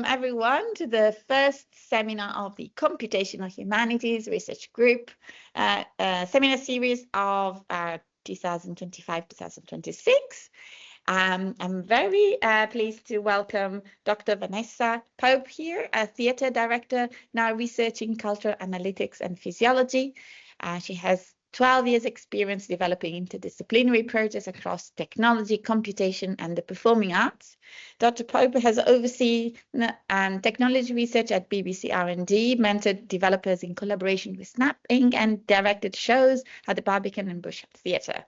welcome everyone to the first seminar of the Computational Humanities Research Group seminar series of 2025-2026. I'm very pleased to welcome Dr. Vanessa Pope here, a theatre director now researching cultural analytics and physiology. She has 12 years experience developing interdisciplinary projects across technology, computation, and the performing arts. Dr. Pope has overseen technology research at BBC R&D, mentored developers in collaboration with Snap Inc., and directed shows at the Barbican and Bush Theatre.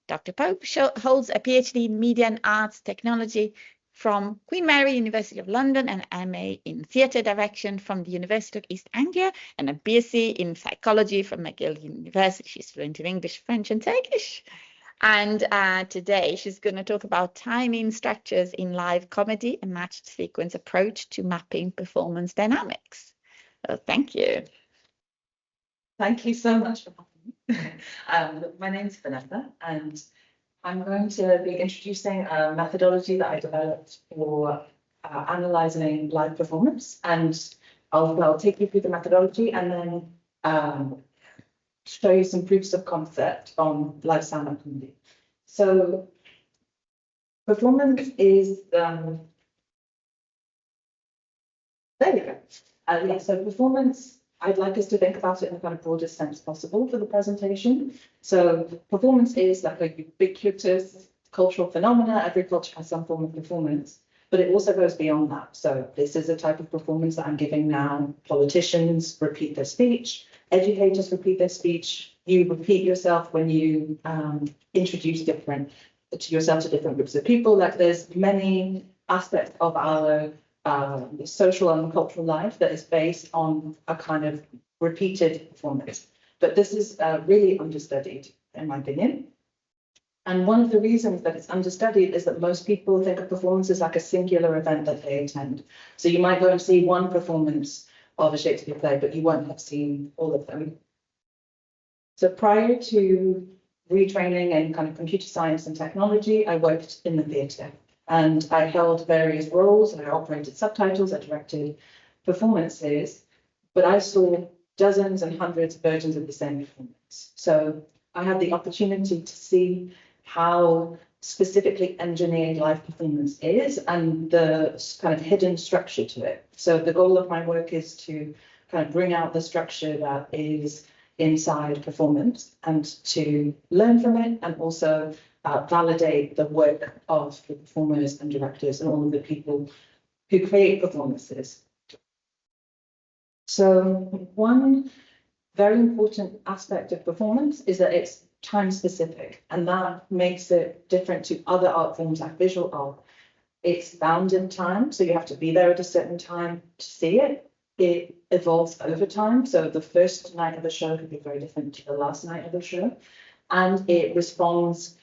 Dr. Pope holds a PhD in Media and Arts Technology from Queen Mary University of London, an MA in Theatre Direction from the University of East Anglia, and a BSc in Psychology from McGill University. She's fluent in English, French, and Turkish. And today she's going to talk about timing structures in live comedy, a matched sequence approach to mapping performance dynamics. So thank you. Thank you so much for having me. My name is Vanessa, and I'm going to be introducing a methodology that I developed for analysing live performance, and I'll take you through the methodology and then show you some proofs of concept on live sound and comedy. So performance is, there we go. So performance, I'd like us to think about it in the kind of broadest sense possible for the presentation. So performance is like a ubiquitous cultural phenomena. Every culture has some form of performance, but it also goes beyond that. So this is a type of performance that I'm giving now. Politicians repeat their speech, educators repeat their speech, you repeat yourself when you introduce yourself to different groups of people. Like there's many aspects of our social and cultural life that is based on a kind of repeated performance. But this is really understudied, in my opinion. And one of the reasons that it's understudied is that most people think of performance as like a singular event that they attend. So you might go and see one performance of a Shakespeare play, but you won't have seen all of them. So prior to retraining in kind of computer science and technology, I worked in the theatre. And I held various roles, and I operated subtitles, I directed performances, but I saw dozens and hundreds of versions of the same performance. So I had the opportunity to see how specifically engineered live performance is and the kind of hidden structure to it. So the goal of my work is to kind of bring out the structure that is inside performance and to learn from it, and also validate the work of the performers and directors and all of the people who create performances. So one very important aspect of performance is that it's time specific, and that makes it different to other art forms like visual art. It's bound in time, so you have to be there at a certain time to see it. It evolves over time, so the first night of the show could be very different to the last night of the show, and it responds.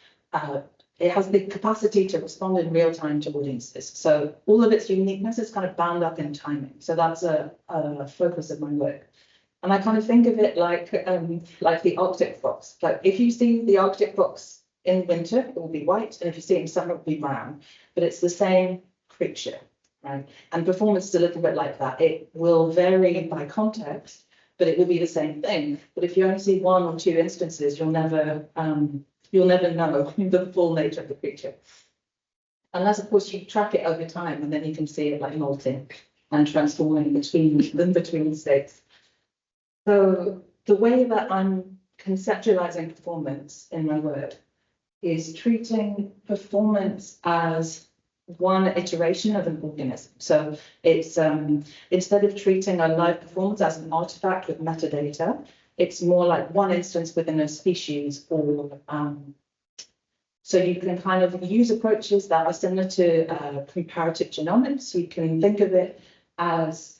It has the capacity to respond in real time to audiences. So all of its uniqueness is kind of bound up in timing. So that's a focus of my work. And I kind of think of it like the Arctic fox. Like if you see the Arctic fox in winter, it will be white, and if you see it in summer, it will be brown. But it's the same creature, right? And performance is a little bit like that. It will vary by context, but it will be the same thing. But if you only see one or two instances, you'll never know the full nature of the creature. Unless, of course, you track it over time, and then you can see it like molting and transforming between states. So the way that I'm conceptualizing performance in my work is treating performance as one iteration of an organism. So it's instead of treating a live performance as an artifact with metadata, it's more like one instance within a species, or so you can kind of use approaches that are similar to comparative genomics. You can think of it as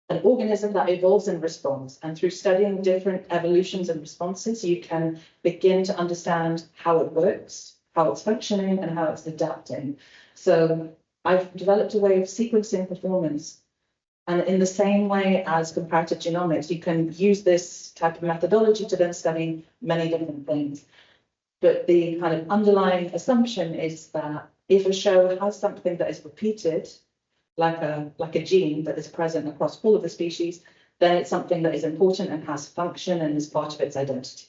an organism that evolves and responds. And through studying different evolutions and responses, you can begin to understand how it works, how it's functioning, and how it's adapting. So I've developed a way of sequencing performance. And in the same way as comparative genomics, you can use this type of methodology to then study many different things. But the kind of underlying assumption is that if a show has something that is repeated, like a gene that is present across all of the species, then it's something that is important and has function and is part of its identity.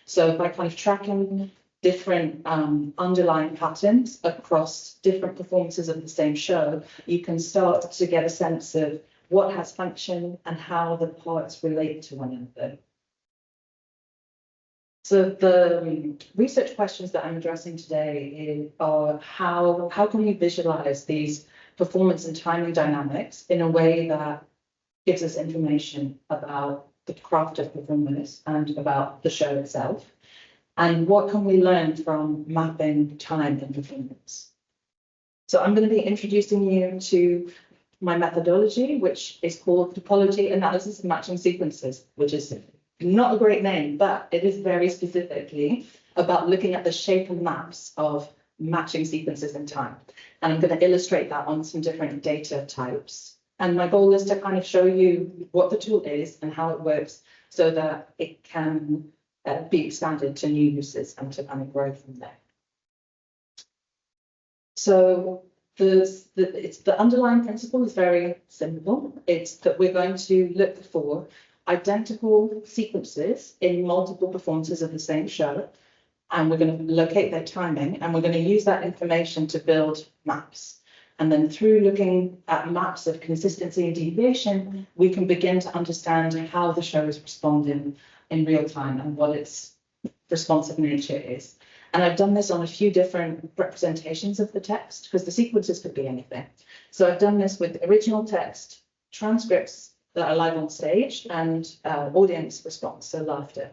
So by kind of tracking different underlying patterns across different performances of the same show, you can start to get a sense of what has function and how the parts relate to one another. So the research questions that I'm addressing today are how can we visualize these performance and timing dynamics in a way that gives us information about the craft of performers and about the show itself? And what can we learn from mapping time and performance? So I'm going to be introducing you to my methodology, which is called topology analysis and matching sequences, which is not a great name, but it is very specifically about looking at the shape and maps of matching sequences in time. And I'm going to illustrate that on some different data types. And my goal is to kind of show you what the tool is and how it works so that it can be expanded to new uses and to kind of grow from there. So the underlying principle is very simple. It's that we're going to look for identical sequences in multiple performances of the same show, and we're going to locate their timing, and we're going to use that information to build maps. And then through looking at maps of consistency and deviation, we can begin to understand how the show is responding in real time and what its responsive nature is. And I've done this on a few different representations of the text because the sequences could be anything. So I've done this with original text, transcripts that are live on stage, and audience response, so laughter.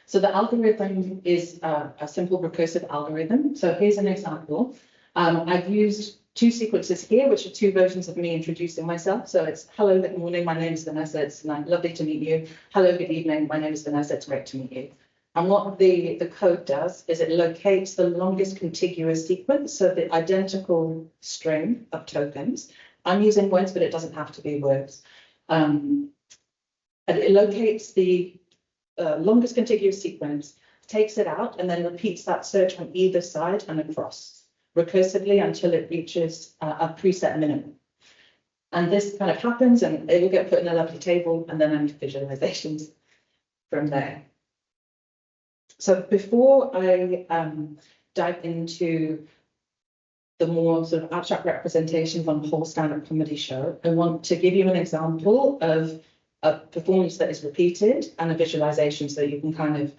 So the algorithm is a simple recursive algorithm. So here's an example. I've used two sequences here, which are two versions of me introducing myself. So it's hello, good morning, my name is Vanessa, it's lovely to meet you. Hello, good evening, my name is Vanessa, it's great to meet you. And what the code does is it locates the longest contiguous sequence, so the identical string of tokens. I'm using words, but it doesn't have to be words. And it locates the longest contiguous sequence, takes it out, and then repeats that search on either side and across recursively until it reaches a preset minimum. And this kind of happens, and it will get put in a lovely table, and then I make visualizations from there. So before I dive into the more sort of abstract representations on the whole stand-up comedy show, I want to give you an example of a performance that is repeated and a visualization so you can kind of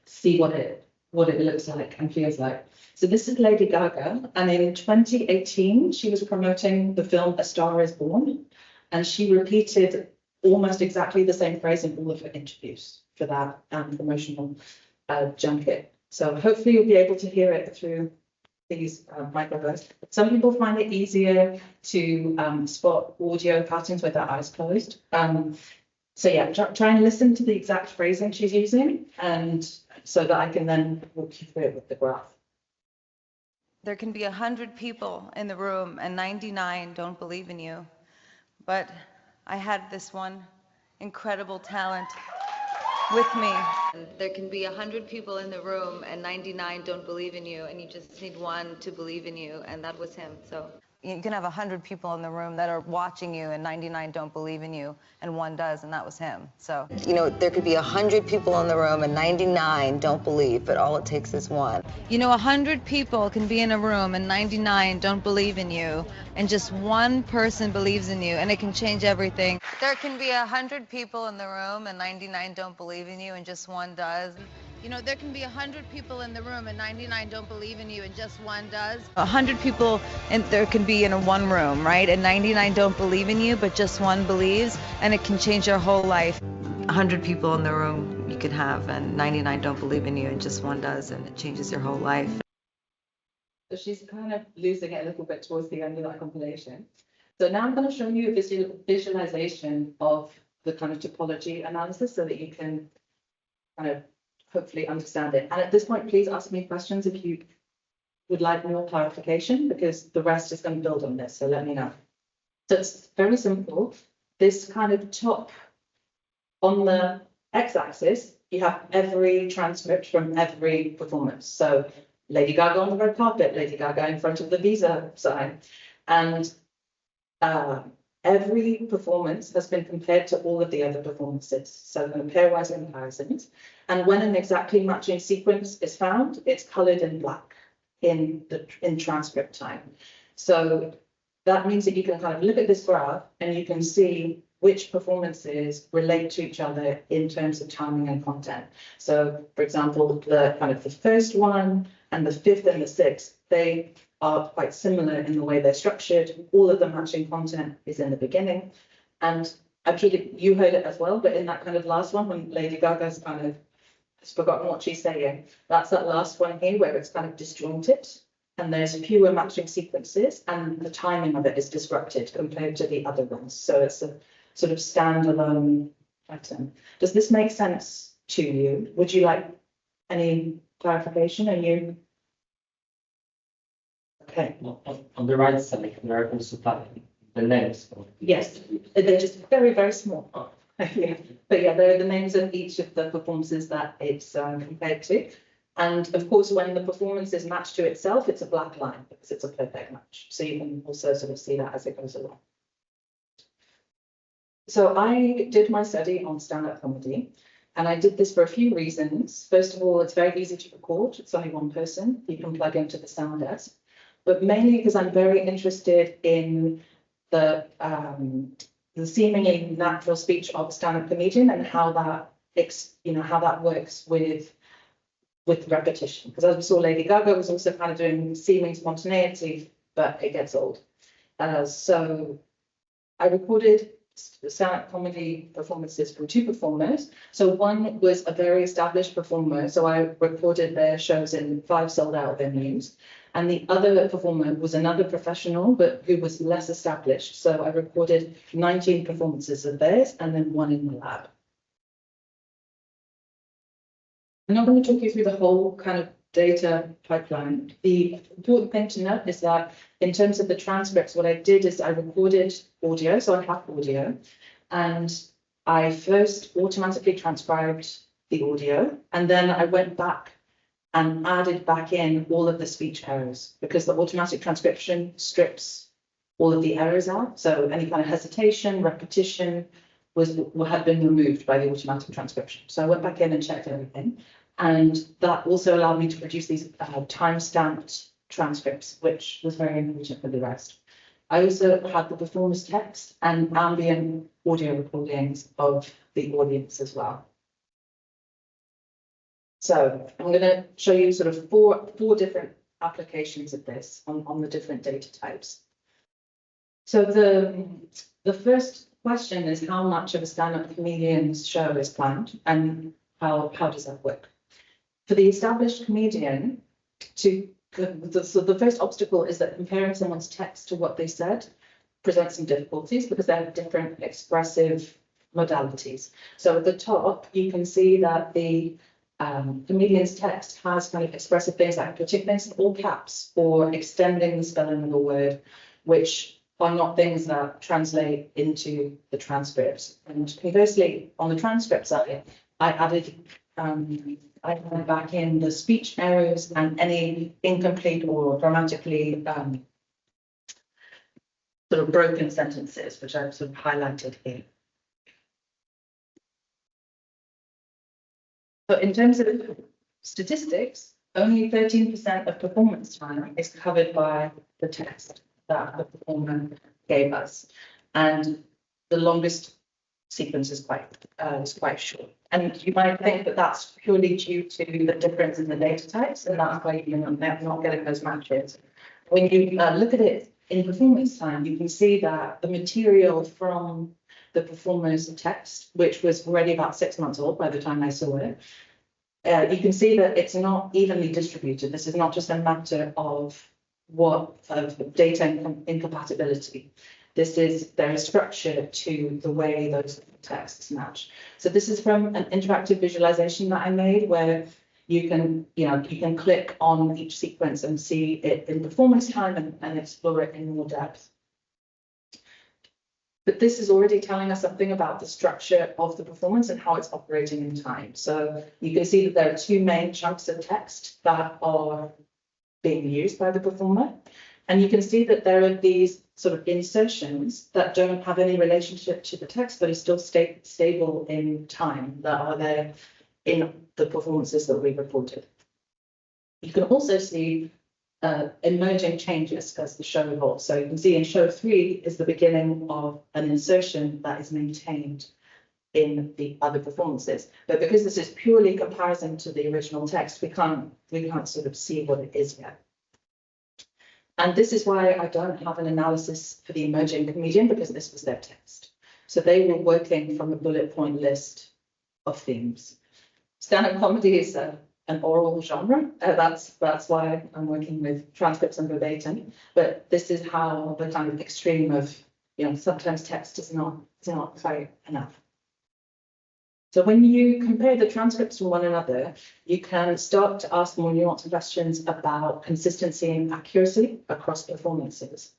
see what it looks like and feels like. So this is Lady Gaga, and in 2018, she was promoting the film A Star is Born, and she repeated almost exactly the same phrase in all of her interviews for that promotional junket. So hopefully you'll be able to hear it through these microphones. Some people find it easier to spot audio patterns with their eyes closed. So yeah, try and listen to the exact phrasing she's using, and so that I can then walk you through it with the graph. There can be 100 people in the room and 99 don't believe in you. But I had this one incredible talent with me. There can be 100 people in the room and 99 don't believe in you, and you just need one to believe in you, and that was him. So you can have 100 people in the room that are watching you and 99 don't believe in you, and one does, and that was him. So, you know, there could be 100 people in the room and 99 don't believe, but all it takes is one. You know, 100 people can be in a room and 99 don't believe in you, and just one person believes in you, and it can change everything. There can be 100 people in the room and 99 don't believe in you, and just one does. You know, there can be 100 people in the room and 99 don't believe in you, and just one does. 100 people, and there can be in a one room, right? And 99 don't believe in you, but just one believes, and it can change your whole life. 100 people in the room you can have, and 99 don't believe in you, and just one does, and it changes your whole life. So she's kind of losing it a little bit towards the end of that compilation. So now I'm going to show you a visualization of the kind of topology analysis so that you can kind of hopefully understand it. And at this point, please ask me questions if you would like more clarification, because the rest is going to build on this, so let me know. So it's very simple. This kind of top on the x-axis, you have every transcript from every performance. So Lady Gaga on the red carpet, Lady Gaga in front of the Visa sign. And every performance has been compared to all of the other performances, so pairwise comparisons. And when an exactly matching sequence is found, it's colored in black in transcript time. So that means that you can kind of look at this graph and you can see which performances relate to each other in terms of timing and content. So, for example, the first one and the fifth and the sixth, they are quite similar in the way they're structured. All of the matching content is in the beginning. And actually, you heard it as well, but in that kind of last one, when Lady Gaga's kind of has forgotten what she's saying, that's that last one here where it's kind of disjointed and there's fewer matching sequences and the timing of it is disrupted compared to the other ones. So it's a sort of standalone pattern. Does this make sense to you? Would you like any clarification? Are you okay? On the right side, there are also the names. Yes, they're just very, very small. Yeah. But yeah, there are the names of each of the performances that it's compared to. And of course, when the performance is matched to itself, it's a black line because it's a perfect match. So you can also sort of see that as it goes along. So I did my study on stand-up comedy, and I did this for a few reasons. First of all, it's very easy to record. It's only one person. You can plug into the sound desk. But mainly because I'm very interested in the seemingly natural speech of a stand-up comedian and how that works with repetition. Because as we saw, Lady Gaga was also kind of doing seeming spontaneity, but it gets old. So I recorded stand-up comedy performances from two performers. So one was a very established performer. So I recorded their shows in 5 sold-out venues. And the other performer was another professional, but who was less established. So I recorded 19 performances of theirs and then one in the lab. I'm not going to talk you through the whole kind of data pipeline. The important thing to note is that in terms of the transcripts, what I did is I recorded audio, so I have audio, and I first automatically transcribed the audio, and then I went back and added back in all of the speech errors because the automatic transcription strips all of the errors out. So any kind of hesitation, repetition had been removed by the automatic transcription. So I went back in and checked everything. And that also allowed me to produce these time-stamped transcripts, which was very important for the rest. I also had the performance text and ambient audio recordings of the audience as well. So I'm going to show you sort of four different applications of this on the different data types. So the first question is how much of a stand-up comedian's show is planned and how does that work? For the established comedian, the first obstacle is that comparing someone's text to what they said presents some difficulties because they have different expressive modalities. So at the top, you can see that the comedian's text has kind of expressive things like putting things in all caps or extending the spelling of a word, which are not things that translate into the transcripts. And conversely, on the transcript side, I added back in the speech errors and any incomplete or grammatically sort of broken sentences, which I've sort of highlighted here. So in terms of statistics, only 13% of performance time is covered by the text that the performer gave us. And the longest sequence is quite short. And you might think that that's purely due to the difference in the data types, and that's why you're not getting those matches. When you look at it in performance time, you can see that the material from the performer's text, which was already about 6 months old by the time I saw it, you can see that it's not evenly distributed. This is not just a matter of data incompatibility. There is structure to the way those texts match. So this is from an interactive visualization that I made where you can click on each sequence and see it in performance time and explore it in more depth. But this is already telling us something about the structure of the performance and how it's operating in time. So you can see that there are two main chunks of text that are being used by the performer. And you can see that there are these sort of insertions that don't have any relationship to the text, but are still stable in time, that are there in the performances that we reported. You can also see emerging changes as the show evolves. So you can see in show 3 is the beginning of an insertion that is maintained in the other performances. But because this is purely comparison to the original text, we can't sort of see what it is yet. And this is why I don't have an analysis for the emerging comedian, because this was their text. So they were working from a bullet point list of themes. Stand-up comedy is an oral genre. That's why I'm working with transcripts and verbatim. But this is how the kind of extreme of, sometimes text is not quite enough. So when you compare the transcripts to one another, you can start to ask more nuanced questions about consistency and accuracy across performances.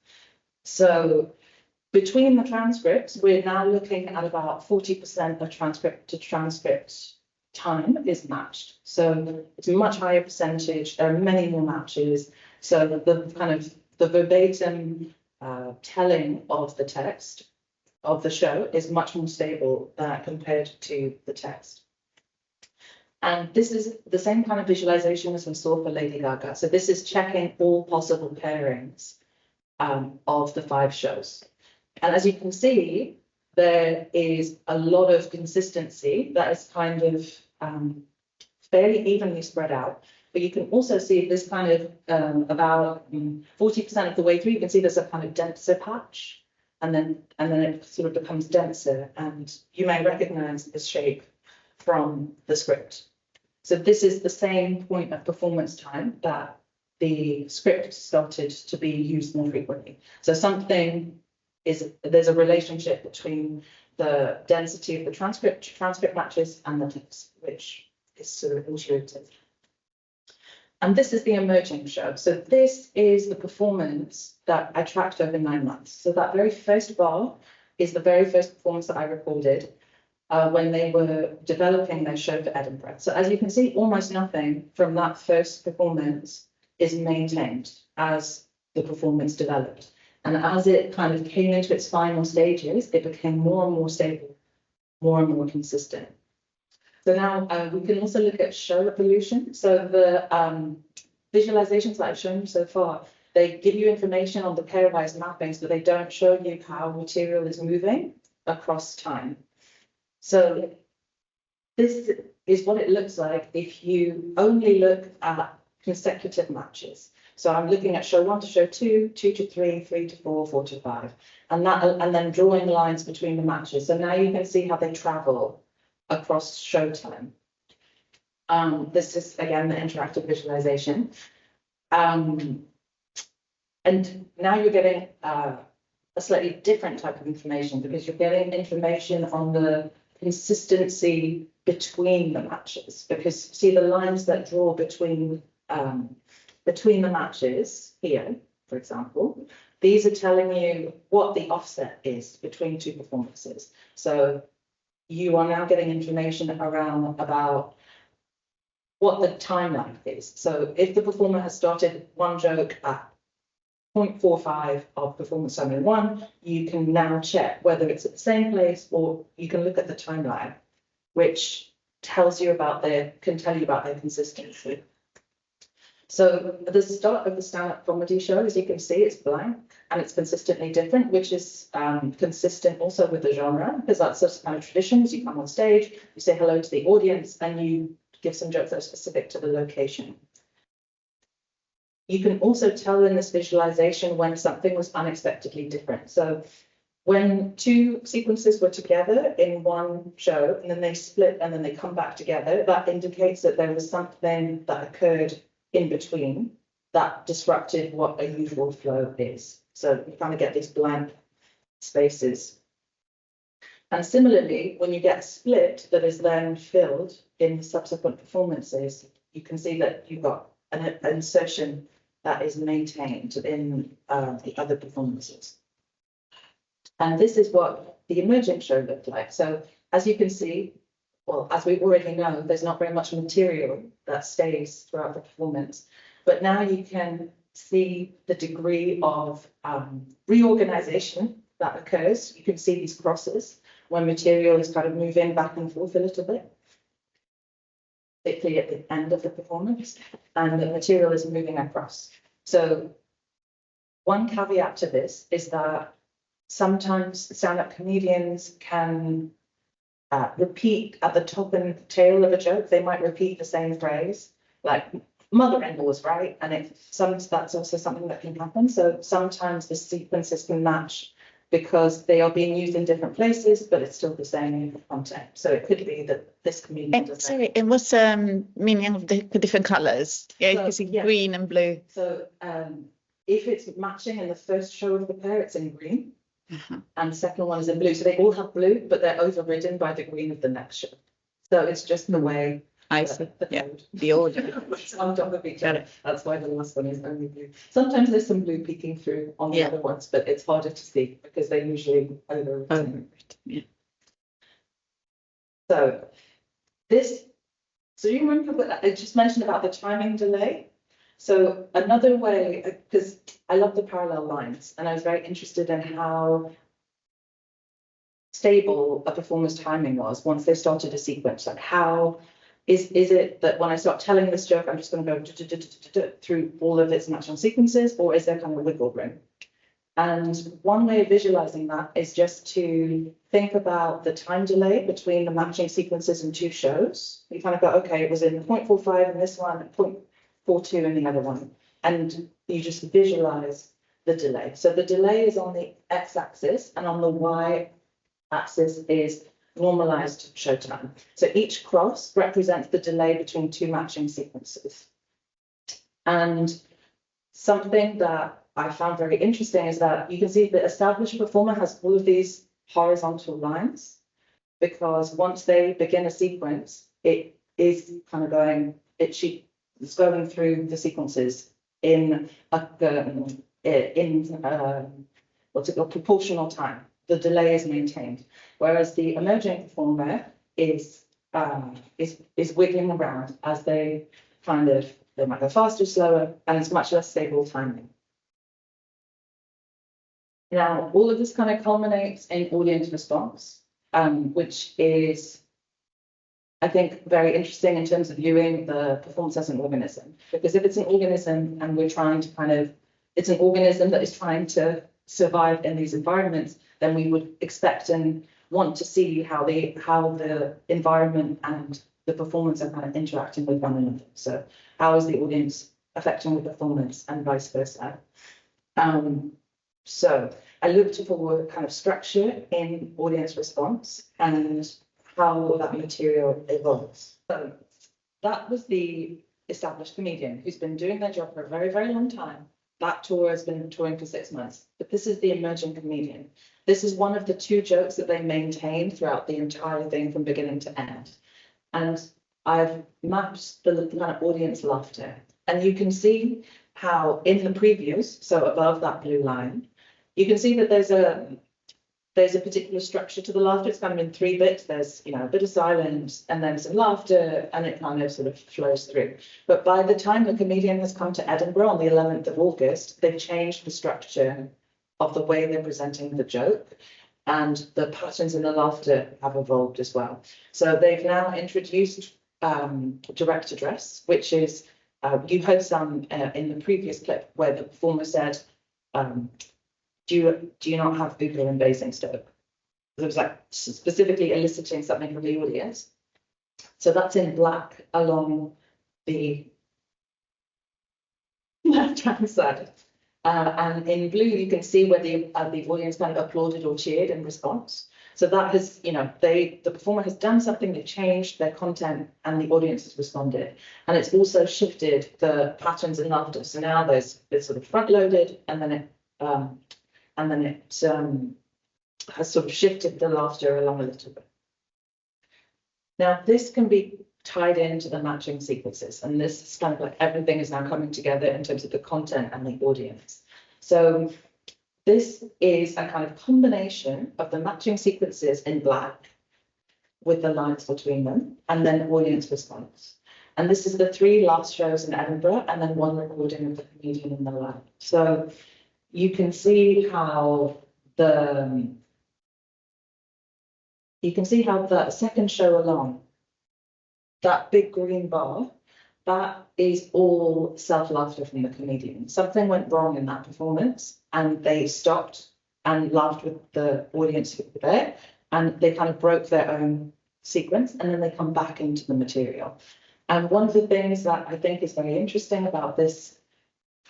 So between the transcripts, we're now looking at about 40% of transcript to transcript time is matched. So it's a much higher percentage. There are many more matches. So the verbatim telling of the text of the show is much more stable compared to the text. And this is the same kind of visualization as we saw for Lady Gaga. So this is checking all possible pairings of the 5 shows. And as you can see, there is a lot of consistency that is kind of fairly evenly spread out. But you can also see this kind of about 40% of the way through, you can see there's a kind of denser patch. And then it sort of becomes denser, and you may recognize this shape from the script. So this is the same point of performance time that the script started to be used more frequently. So there's a relationship between the density of the transcript matches and the text, which is sort of intuitive. And this is the emerging show. So this is the performance that I tracked over 9 months. So that very first bar is the very first performance that I recorded when they were developing their show for Edinburgh. So as you can see, almost nothing from that first performance is maintained as the performance developed. And as it kind of came into its final stages, it became more and more stable, more and more consistent. So now we can also look at show evolution. So the visualizations that I've shown you so far, they give you information on the pairwise mappings, but they don't show you how material is moving across time. So this is what it looks like if you only look at consecutive matches. So I'm looking at show 1 to show 2, 2 to 3, 3 to 4, 4 to 5, and then drawing lines between the matches. So now you can see how they travel across showtime. This is again the interactive visualization. And now you're getting a slightly different type of information, because you're getting information on the consistency between the matches. Because see the lines that draw between the matches here, for example, these are telling you what the offset is between 2 performances. So you are now getting information about what the timeline is. So if the performer has started one joke at 0.45 of performance summary 1, you can now check whether it's at the same place, or you can look at the timeline, which can tell you about their consistency. So at the start of the stand-up comedy show, as you can see, it's blank and it's consistently different, which is consistent also with the genre, because that's just kind of traditions. You come on stage, you say hello to the audience, and you give some jokes that are specific to the location. You can also tell in this visualization when something was unexpectedly different. So when 2 sequences were together in one show, and then they split and then they come back together, that indicates that there was something that occurred in between that disrupted what a usual flow is. So you kind of get these blank spaces. And similarly, when you get a split that is then filled in subsequent performances, you can see that you've got an insertion that is maintained in the other performances. And this is what the emerging show looked like. So as you can see, well, as we already know, there's not very much material that stays throughout the performance. But now you can see the degree of reorganization that occurs. You can see these crosses when material is kind of moving back and forth a little bit, particularly at the end of the performance, and the material is moving across. So one caveat to this is that sometimes stand-up comedians can repeat at the top and tail of a joke. They might repeat the same phrase, like mother-in-law's, right? And that's also something that can happen. So sometimes the sequences can match because they are being used in different places, but it's still the same content. So it could be that this comedian does that. Sorry, and what's meaning of the different colours? Yeah, you can see green and blue. So if it's matching in the first show of the pair, it's in green. And the second one is in blue. So they all have blue, but they're overridden by the green of the next show. So it's just the way I see. the code. The order. It's on top of each other. That's why the last one is only blue. Sometimes there's some blue peeking through on the other ones, but it's harder to see because they're usually overwritten. Yeah. So you remember what I just mentioned about the timing delay? So another way, because I love the parallel lines, and I was very interested in how stable a performer's timing was once they started a sequence. Like how is it that when I start telling this joke, I'm just going to go through all of its matching sequences, or is there kind of a wiggle room? And one way of visualizing that is just to think about the time delay between the matching sequences in two shows. You kind of go, okay, it was in 0.45 in this one, 0.42 in the other one. And you just visualize the delay. So the delay is on the x-axis, and on the y-axis is normalized show time. So each cross represents the delay between two matching sequences. And something that I found very interesting is that you can see the established performer has all of these horizontal lines, because once they begin a sequence, it is kind of going, it's going through the sequences in what's it called, proportional time. The delay is maintained, whereas the emerging performer is wiggling around as they might go faster, slower, and it's much less stable timing. Now, all of this kind of culminates in audience response, which is, I think, very interesting in terms of viewing the performance as an organism. Because if it's an organism and we're trying to it's an organism that is trying to survive in these environments, then we would expect and want to see how the environment and the performance are kind of interacting with one another. So how is the audience affecting the performance and vice versa? So I looked for kind of structure in audience response and how that material evolves. So that was the established comedian who's been doing their job for a very, very long time. That tour has been touring for 6 months, but this is the emerging comedian. This is one of the two jokes that they maintained throughout the entire thing from beginning to end. And I've mapped the kind of audience laughter. And you can see how in the previews, so above that blue line, you can see that there's a particular structure to the laughter. It's kind of in 3 bits. There's, a bit of silence and then some laughter, and it kind of sort of flows through. But by the time the comedian has come to Edinburgh on the 11th of August, they've changed the structure of the way they're presenting the joke, and the patterns in the laughter have evolved as well. So they've now introduced direct address, which is, you heard some in the previous clip where the performer said, do you not have Uber and Basingstoke? It was like specifically eliciting something from the audience. So that's in black along the left-hand side. And in blue, you can see where the audience kind of applauded or cheered in response. So that has, the performer has done something, they've changed their content, and the audience has responded. And it's also shifted the patterns in laughter. So now it's sort of front-loaded, and then it has sort of shifted the laughter along a little bit. Now, this can be tied into the matching sequences, and this is kind of like everything is now coming together in terms of the content and the audience. So this is a kind of combination of the matching sequences in black with the lines between them, and then audience response. And this is the 3 last shows in Edinburgh, and then 1 recording of the comedian in the lab. So you can see how the second show along, that big green bar, that is all self-laughter from the comedian. Something went wrong in that performance, and they stopped and laughed with the audience who were there, and they kind of broke their own sequence, and then they come back into the material. And one of the things that I think is very interesting about this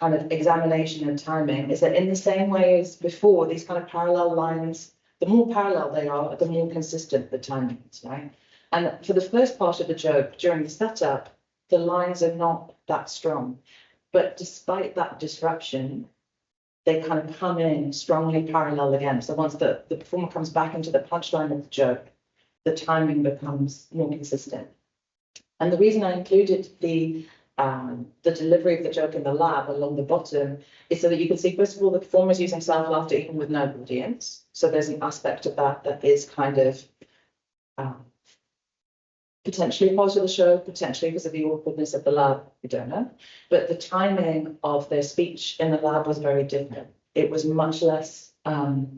kind of examination and timing is that in the same way as before, these kind of parallel lines, the more parallel they are, the more consistent the timing is, right? And for the first part of the joke, during the setup, the lines are not that strong. But despite that disruption, they kind of come in strongly parallel again. So once the performer comes back into the punchline of the joke, the timing becomes more consistent. And the reason I included the delivery of the joke in the lab along the bottom is so that you can see, first of all, the performers using self-laughter even with no audience. So there's an aspect of that that is kind of potentially part of the show, potentially because of the awkwardness of the lab, we don't know. But the timing of their speech in the lab was very different. It was much less tight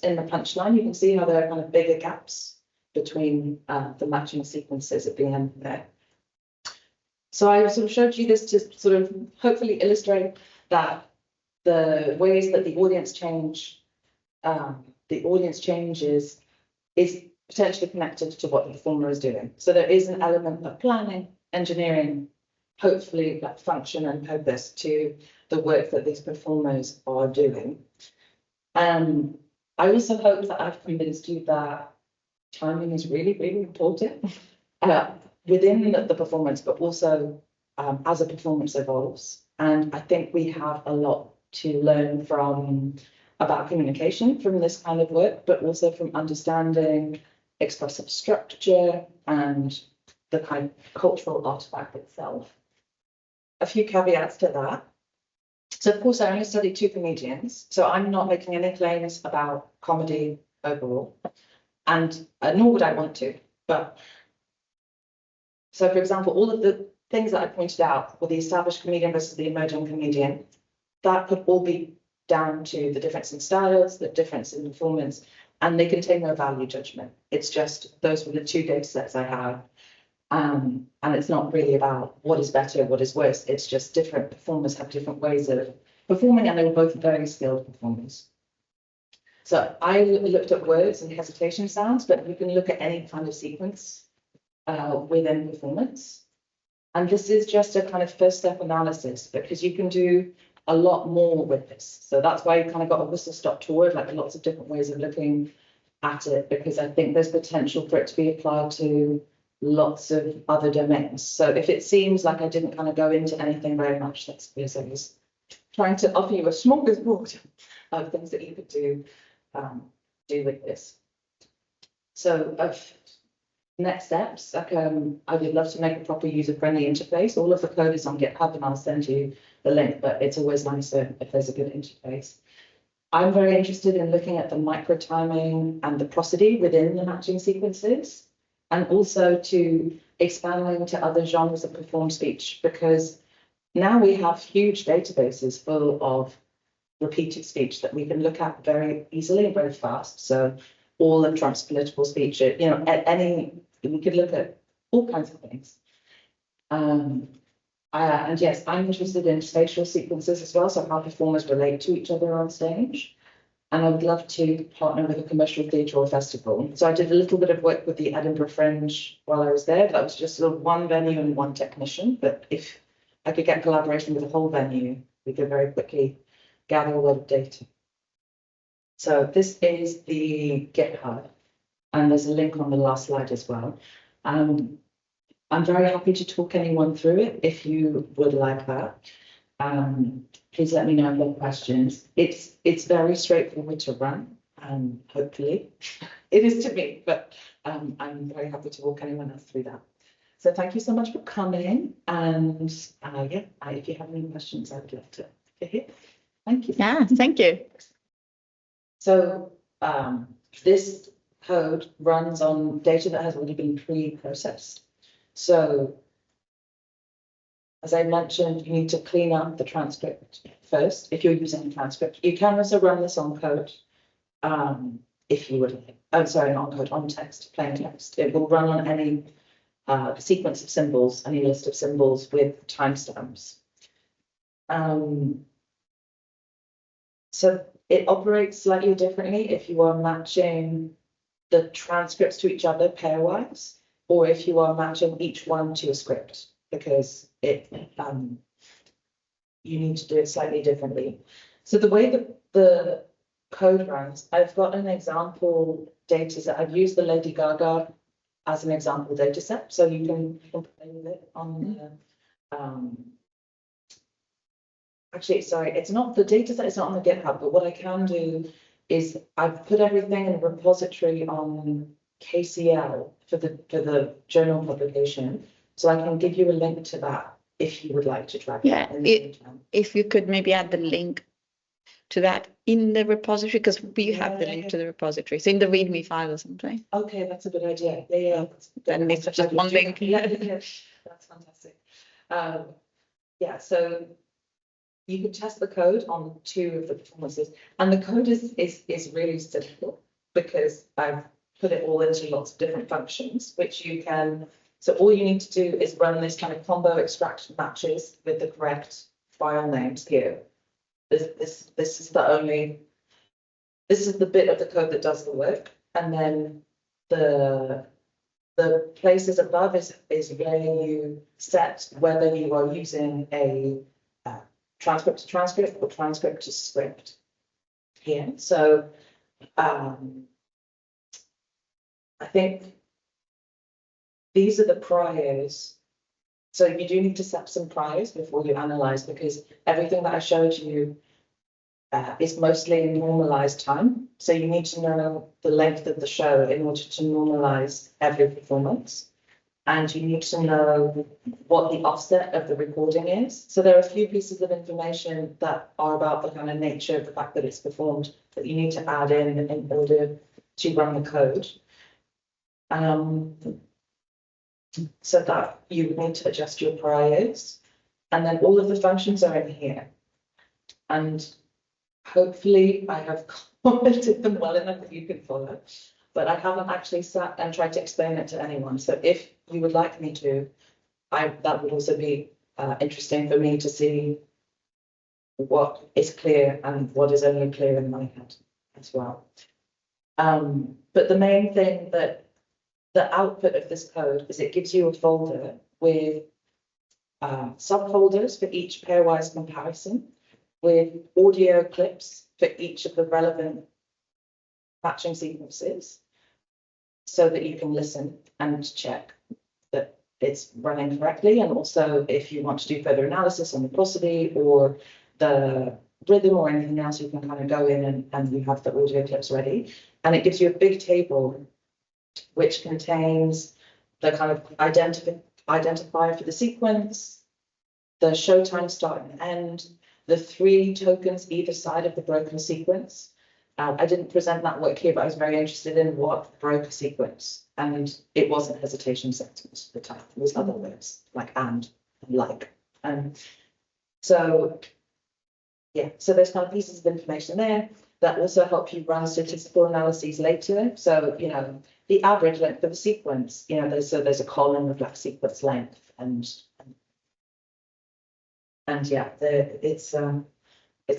in the punchline. You can see how there are kind of bigger gaps between the matching sequences at the end there. So I sort of showed you this to sort of hopefully illustrate that the ways that the audience changes is potentially connected to what the performer is doing. So there is an element of planning, engineering, hopefully that function and purpose to the work that these performers are doing. I also hope that I've convinced you that timing is really, really important within the performance, but also as a performance evolves. And I think we have a lot to learn about communication from this kind of work, but also from understanding expressive structure and the kind of cultural artifact itself. A few caveats to that. So of course I only studied 2 comedians, so I'm not making any claims about comedy overall, and nor would I want to. But so for example, all of the things that I pointed out with the established comedian versus the emerging comedian, that could all be down to the difference in styles, the difference in performance, and they contain no value judgment. It's just those were the 2 data sets I have. And it's not really about what is better, what is worse. It's just different performers have different ways of performing, and they were both very skilled performers. So I looked at words and hesitation sounds, but you can look at any kind of sequence within performance. And this is just a kind of first step analysis, because you can do a lot more with this. So that's why you kind of got a whistle stop tour, like lots of different ways of looking at it, because I think there's potential for it to be applied to lots of other domains. So if it seems like I didn't kind of go into anything very much, that's because I was trying to offer you a smorgasbord of things that you could do with this. So of next steps, I would love to make a proper user-friendly interface. All of the code is on GitHub, and I'll send you the link, but it's always nicer if there's a good interface. I'm very interested in looking at the micro timing and the prosody within the matching sequences, and also to expanding to other genres of performed speech, because now we have huge databases full of repeated speech that we can look at very easily and very fast. So all of Trump's political speech, we could look at all kinds of things. And yes, I'm interested in spatial sequences as well, so how performers relate to each other on stage. And I would love to partner with a commercial theatre or festival. So I did a little bit of work with the Edinburgh Fringe while I was there. That was just sort of 1 venue and 1 technician. But if I could get collaboration with a whole venue, we could very quickly gather a lot of data. So this is the GitHub, and there's a link on the last slide as well. I'm very happy to talk anyone through it if you would like that. Please let me know if you have questions. It's very straightforward to run, hopefully. It is to me, but I'm very happy to walk anyone else through that. So thank you so much for coming. And if you have any questions, I would love to hear. Thank you. Yeah, thank you. So this code runs on data that has already been pre-processed. So, as I mentioned, you need to clean up the transcript first if you're using a transcript. You can also run this on code, if you would. I'm sorry, not on code, on text, plain text. It will run on any sequence of symbols, any list of symbols with timestamps. So it operates slightly differently if you are matching the transcripts to each other pairwise, or if you are matching each one to a script, because it you need to do it slightly differently. So the way that the code runs, I've got an example data set. I've used the Lady Gaga as an example data set, so you can play with it on the actually, sorry, it's not the data set, it's not on the GitHub, but what I can do is I've put everything in a repository on KCL for the journal publication. So I can give you a link to that if you would like to track it. If you could maybe add the link to that in the repository, because we have the link to the repository. So in the README file or something. Okay, that's a good idea. Yeah. Then it's just one link. Yeah, that's fantastic. Yeah, so you can test the code on 2 of the performances, and the code is really simple because I've put it all into lots of different functions, which you can. So all you need to do is run this kind of combo extract matches with the correct file names here. This is the bit of the code that does the work, and then the places above is where you set whether you are using a transcript to transcript or transcript to script here. So I think these are the priors. So you do need to set some priors before you analyze, because everything that I showed you is mostly normalized time. So you need to know the length of the show in order to normalize every performance. And you need to know what the offset of the recording is. So there are a few pieces of information that are about the kind of nature of the fact that it's performed that you need to add in order to run the code. So that you need to adjust your priors. And then all of the functions are in here. And hopefully I have commented them well enough that you can follow. But I haven't actually sat and tried to explain it to anyone. So if you would like me to, that would also be interesting for me to see what is clear and what is only clear in my head as well. But the main thing that the output of this code is it gives you a folder with subfolders for each pairwise comparison, with audio clips for each of the relevant matching sequences, so that you can listen and check that it's running correctly. And also, if you want to do further analysis on the prosody or the rhythm or anything else, you can kind of go in and you have the audio clips ready. And it gives you a big table which contains the kind of identifier for the sequence, the show time start and end, the 3 tokens either side of the broken sequence. I didn't present that work here, but I was very interested in what broke a sequence, and it wasn't hesitation sentence at the time. It was other words like and like. So yeah, so there's kind of pieces of information there that also help you run statistical analyses later. So the average length of a sequence. There's a column of like sequence length, and yeah, it's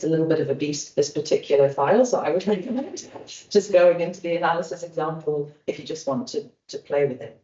a little bit of a beast, this particular file, so I would recommend just going into the analysis example if you just want to play with it.